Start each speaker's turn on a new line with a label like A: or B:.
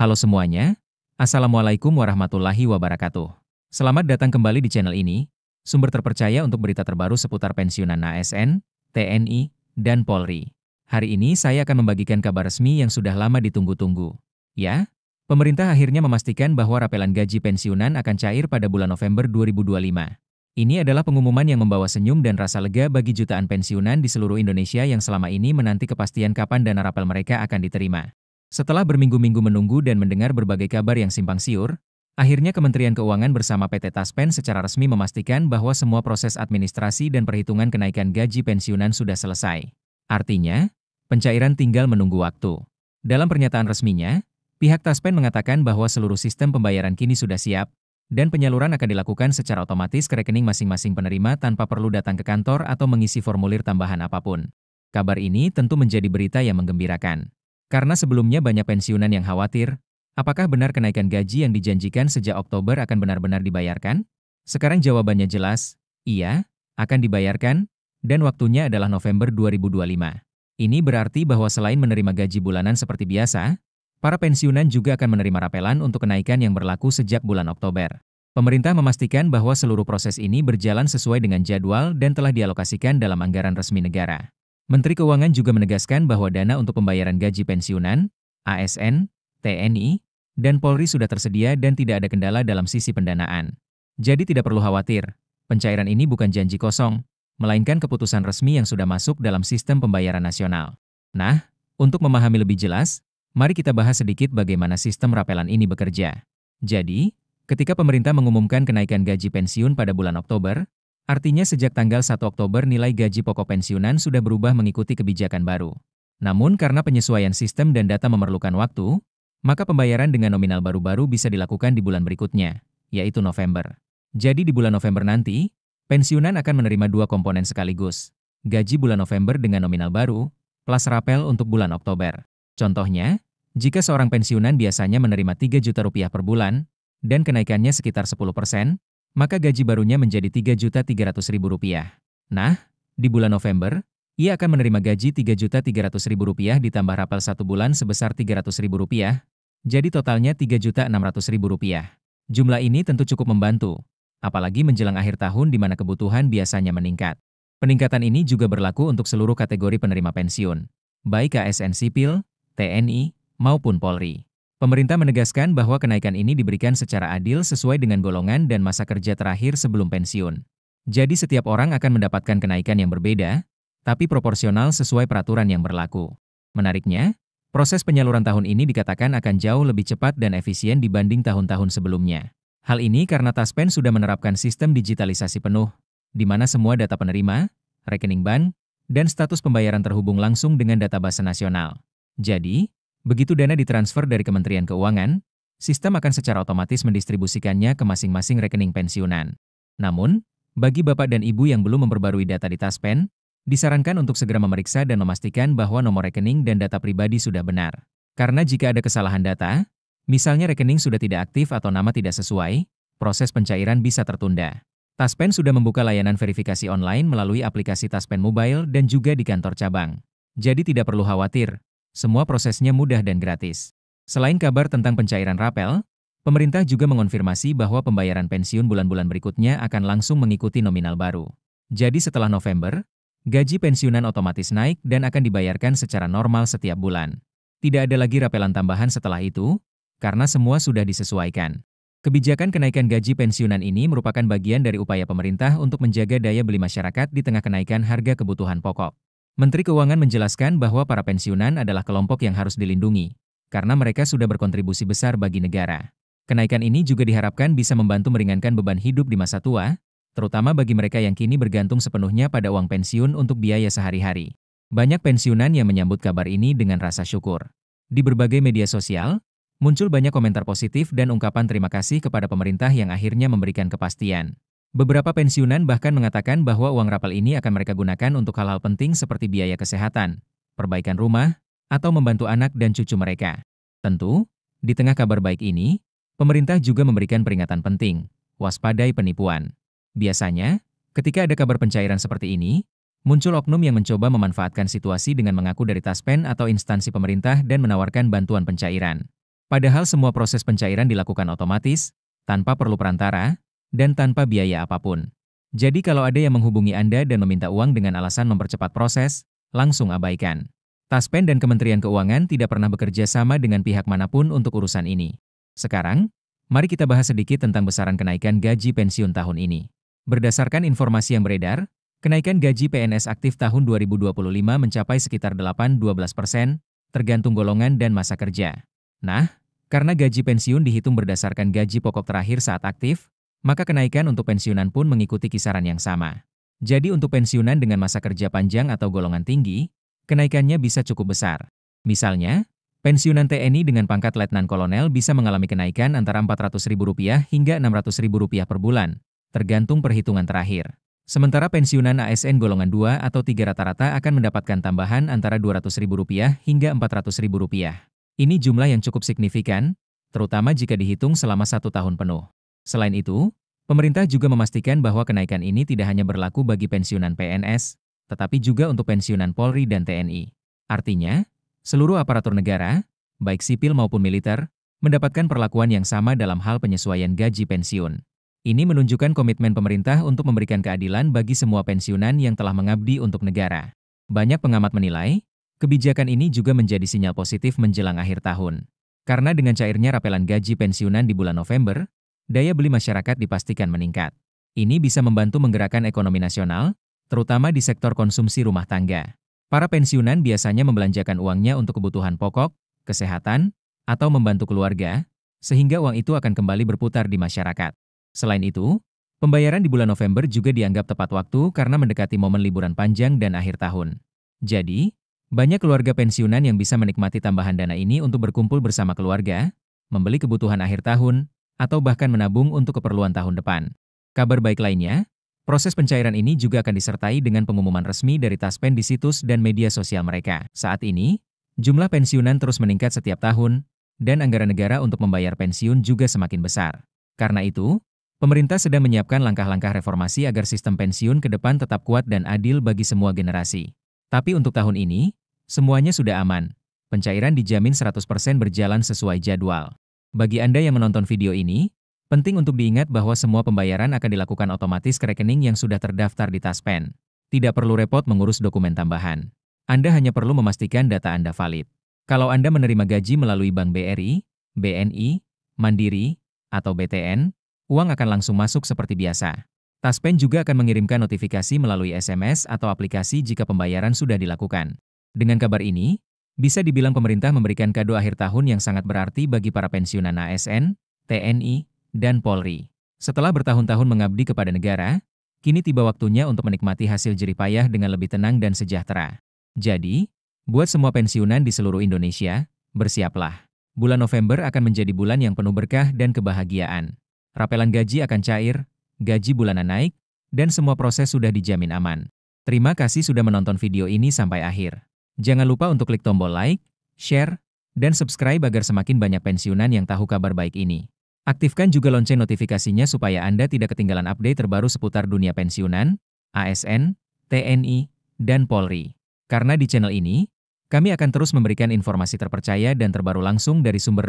A: Halo semuanya, Assalamualaikum warahmatullahi wabarakatuh. Selamat datang kembali di channel ini, sumber terpercaya untuk berita terbaru seputar pensiunan ASN, TNI, dan Polri. Hari ini saya akan membagikan kabar resmi yang sudah lama ditunggu-tunggu. Ya, pemerintah akhirnya memastikan bahwa rapelan gaji pensiunan akan cair pada bulan November 2025. Ini adalah pengumuman yang membawa senyum dan rasa lega bagi jutaan pensiunan di seluruh Indonesia yang selama ini menanti kepastian kapan dana rapel mereka akan diterima. Setelah berminggu-minggu menunggu dan mendengar berbagai kabar yang simpang siur, akhirnya Kementerian Keuangan bersama PT Taspen secara resmi memastikan bahwa semua proses administrasi dan perhitungan kenaikan gaji pensiunan sudah selesai. Artinya, pencairan tinggal menunggu waktu. Dalam pernyataan resminya, pihak Taspen mengatakan bahwa seluruh sistem pembayaran kini sudah siap, dan penyaluran akan dilakukan secara otomatis ke rekening masing-masing penerima tanpa perlu datang ke kantor atau mengisi formulir tambahan apapun. Kabar ini tentu menjadi berita yang menggembirakan. Karena sebelumnya banyak pensiunan yang khawatir, apakah benar kenaikan gaji yang dijanjikan sejak Oktober akan benar-benar dibayarkan? Sekarang jawabannya jelas, iya, akan dibayarkan, dan waktunya adalah November 2025. Ini berarti bahwa selain menerima gaji bulanan seperti biasa, para pensiunan juga akan menerima rapelan untuk kenaikan yang berlaku sejak bulan Oktober. Pemerintah memastikan bahwa seluruh proses ini berjalan sesuai dengan jadwal dan telah dialokasikan dalam anggaran resmi negara. Menteri Keuangan juga menegaskan bahwa dana untuk pembayaran gaji pensiunan, ASN, TNI, dan Polri sudah tersedia dan tidak ada kendala dalam sisi pendanaan. Jadi tidak perlu khawatir, pencairan ini bukan janji kosong, melainkan keputusan resmi yang sudah masuk dalam sistem pembayaran nasional. Nah, untuk memahami lebih jelas, mari kita bahas sedikit bagaimana sistem rapelan ini bekerja. Jadi, ketika pemerintah mengumumkan kenaikan gaji pensiun pada bulan Oktober, artinya sejak tanggal 1 Oktober nilai gaji pokok pensiunan sudah berubah mengikuti kebijakan baru. Namun karena penyesuaian sistem dan data memerlukan waktu, maka pembayaran dengan nominal baru-baru bisa dilakukan di bulan berikutnya, yaitu November. Jadi di bulan November nanti, pensiunan akan menerima dua komponen sekaligus. Gaji bulan November dengan nominal baru, plus rapel untuk bulan Oktober. Contohnya, jika seorang pensiunan biasanya menerima 3 juta rupiah per bulan, dan kenaikannya sekitar 10%, maka gaji barunya menjadi Rp3.300.000. Nah, di bulan November, ia akan menerima gaji Rp3.300.000 ditambah rapel 1 bulan sebesar Rp300.000, jadi totalnya Rp3.600.000. Jumlah ini tentu cukup membantu, apalagi menjelang akhir tahun di mana kebutuhan biasanya meningkat. Peningkatan ini juga berlaku untuk seluruh kategori penerima pensiun, baik ASN sipil, TNI, maupun Polri. Pemerintah menegaskan bahwa kenaikan ini diberikan secara adil sesuai dengan golongan dan masa kerja terakhir sebelum pensiun. Jadi setiap orang akan mendapatkan kenaikan yang berbeda, tapi proporsional sesuai peraturan yang berlaku. Menariknya, proses penyaluran tahun ini dikatakan akan jauh lebih cepat dan efisien dibanding tahun-tahun sebelumnya. Hal ini karena Taspen sudah menerapkan sistem digitalisasi penuh, di mana semua data penerima, rekening bank, dan status pembayaran terhubung langsung dengan database nasional. Jadi, begitu dana ditransfer dari Kementerian Keuangan, sistem akan secara otomatis mendistribusikannya ke masing-masing rekening pensiunan. Namun, bagi Bapak dan Ibu yang belum memperbarui data di Taspen, disarankan untuk segera memeriksa dan memastikan bahwa nomor rekening dan data pribadi sudah benar. Karena jika ada kesalahan data, misalnya rekening sudah tidak aktif atau nama tidak sesuai, proses pencairan bisa tertunda. Taspen sudah membuka layanan verifikasi online melalui aplikasi Taspen Mobile dan juga di kantor cabang. Jadi tidak perlu khawatir. Semua prosesnya mudah dan gratis. Selain kabar tentang pencairan rapel, pemerintah juga mengonfirmasi bahwa pembayaran pensiun bulan-bulan berikutnya akan langsung mengikuti nominal baru. Jadi setelah November, gaji pensiunan otomatis naik dan akan dibayarkan secara normal setiap bulan. Tidak ada lagi rapelan tambahan setelah itu, karena semua sudah disesuaikan. Kebijakan kenaikan gaji pensiunan ini merupakan bagian dari upaya pemerintah untuk menjaga daya beli masyarakat di tengah kenaikan harga kebutuhan pokok. Menteri Keuangan menjelaskan bahwa para pensiunan adalah kelompok yang harus dilindungi, karena mereka sudah berkontribusi besar bagi negara. Kenaikan ini juga diharapkan bisa membantu meringankan beban hidup di masa tua, terutama bagi mereka yang kini bergantung sepenuhnya pada uang pensiun untuk biaya sehari-hari. Banyak pensiunan yang menyambut kabar ini dengan rasa syukur. Di berbagai media sosial, muncul banyak komentar positif dan ungkapan terima kasih kepada pemerintah yang akhirnya memberikan kepastian. Beberapa pensiunan bahkan mengatakan bahwa uang rapel ini akan mereka gunakan untuk hal-hal penting seperti biaya kesehatan, perbaikan rumah, atau membantu anak dan cucu mereka. Tentu, di tengah kabar baik ini, pemerintah juga memberikan peringatan penting, waspadai penipuan. Biasanya, ketika ada kabar pencairan seperti ini, muncul oknum yang mencoba memanfaatkan situasi dengan mengaku dari Taspen atau instansi pemerintah dan menawarkan bantuan pencairan. Padahal semua proses pencairan dilakukan otomatis, tanpa perlu perantara, dan tanpa biaya apapun. Jadi kalau ada yang menghubungi Anda dan meminta uang dengan alasan mempercepat proses, langsung abaikan. Taspen dan Kementerian Keuangan tidak pernah bekerja sama dengan pihak manapun untuk urusan ini. Sekarang, mari kita bahas sedikit tentang besaran kenaikan gaji pensiun tahun ini. Berdasarkan informasi yang beredar, kenaikan gaji PNS aktif tahun 2025 mencapai sekitar 8-12%, tergantung golongan dan masa kerja. Nah, karena gaji pensiun dihitung berdasarkan gaji pokok terakhir saat aktif, maka kenaikan untuk pensiunan pun mengikuti kisaran yang sama. Jadi untuk pensiunan dengan masa kerja panjang atau golongan tinggi, kenaikannya bisa cukup besar. Misalnya, pensiunan TNI dengan pangkat Letnan Kolonel bisa mengalami kenaikan antara Rp400.000 hingga Rp600.000 per bulan, tergantung perhitungan terakhir. Sementara pensiunan ASN golongan 2 atau 3 rata-rata akan mendapatkan tambahan antara Rp200.000 hingga Rp400.000. Ini jumlah yang cukup signifikan, terutama jika dihitung selama 1 tahun penuh. Selain itu, pemerintah juga memastikan bahwa kenaikan ini tidak hanya berlaku bagi pensiunan PNS, tetapi juga untuk pensiunan Polri dan TNI. Artinya, seluruh aparatur negara, baik sipil maupun militer, mendapatkan perlakuan yang sama dalam hal penyesuaian gaji pensiun. Ini menunjukkan komitmen pemerintah untuk memberikan keadilan bagi semua pensiunan yang telah mengabdi untuk negara. Banyak pengamat menilai, kebijakan ini juga menjadi sinyal positif menjelang akhir tahun. Karena dengan cairnya rapelan gaji pensiunan di bulan November, daya beli masyarakat dipastikan meningkat. Ini bisa membantu menggerakkan ekonomi nasional, terutama di sektor konsumsi rumah tangga. Para pensiunan biasanya membelanjakan uangnya untuk kebutuhan pokok, kesehatan, atau membantu keluarga, sehingga uang itu akan kembali berputar di masyarakat. Selain itu, pembayaran di bulan November juga dianggap tepat waktu karena mendekati momen liburan panjang dan akhir tahun. Jadi, banyak keluarga pensiunan yang bisa menikmati tambahan dana ini untuk berkumpul bersama keluarga, membeli kebutuhan akhir tahun, atau bahkan menabung untuk keperluan tahun depan. Kabar baik lainnya, proses pencairan ini juga akan disertai dengan pengumuman resmi dari Taspen di situs dan media sosial mereka. Saat ini, jumlah pensiunan terus meningkat setiap tahun, dan anggaran negara untuk membayar pensiun juga semakin besar. Karena itu, pemerintah sedang menyiapkan langkah-langkah reformasi agar sistem pensiun ke depan tetap kuat dan adil bagi semua generasi. Tapi untuk tahun ini, semuanya sudah aman. Pencairan dijamin 100% berjalan sesuai jadwal. Bagi Anda yang menonton video ini, penting untuk diingat bahwa semua pembayaran akan dilakukan otomatis ke rekening yang sudah terdaftar di Taspen. Tidak perlu repot mengurus dokumen tambahan. Anda hanya perlu memastikan data Anda valid. Kalau Anda menerima gaji melalui Bank BRI, BNI, Mandiri, atau BTN, uang akan langsung masuk seperti biasa. Taspen juga akan mengirimkan notifikasi melalui SMS atau aplikasi jika pembayaran sudah dilakukan. Dengan kabar ini, bisa dibilang pemerintah memberikan kado akhir tahun yang sangat berarti bagi para pensiunan ASN, TNI, dan Polri. Setelah bertahun-tahun mengabdi kepada negara, kini tiba waktunya untuk menikmati hasil jerih payah dengan lebih tenang dan sejahtera. Jadi, buat semua pensiunan di seluruh Indonesia, bersiaplah. Bulan November akan menjadi bulan yang penuh berkah dan kebahagiaan. Rapelan gaji akan cair, gaji bulanan naik, dan semua proses sudah dijamin aman. Terima kasih sudah menonton video ini sampai akhir. Jangan lupa untuk klik tombol like, share, dan subscribe agar semakin banyak pensiunan yang tahu kabar baik ini. Aktifkan juga lonceng notifikasinya supaya Anda tidak ketinggalan update terbaru seputar dunia pensiunan, ASN, TNI, dan Polri. Karena di channel ini, kami akan terus memberikan informasi terpercaya dan terbaru langsung dari sumber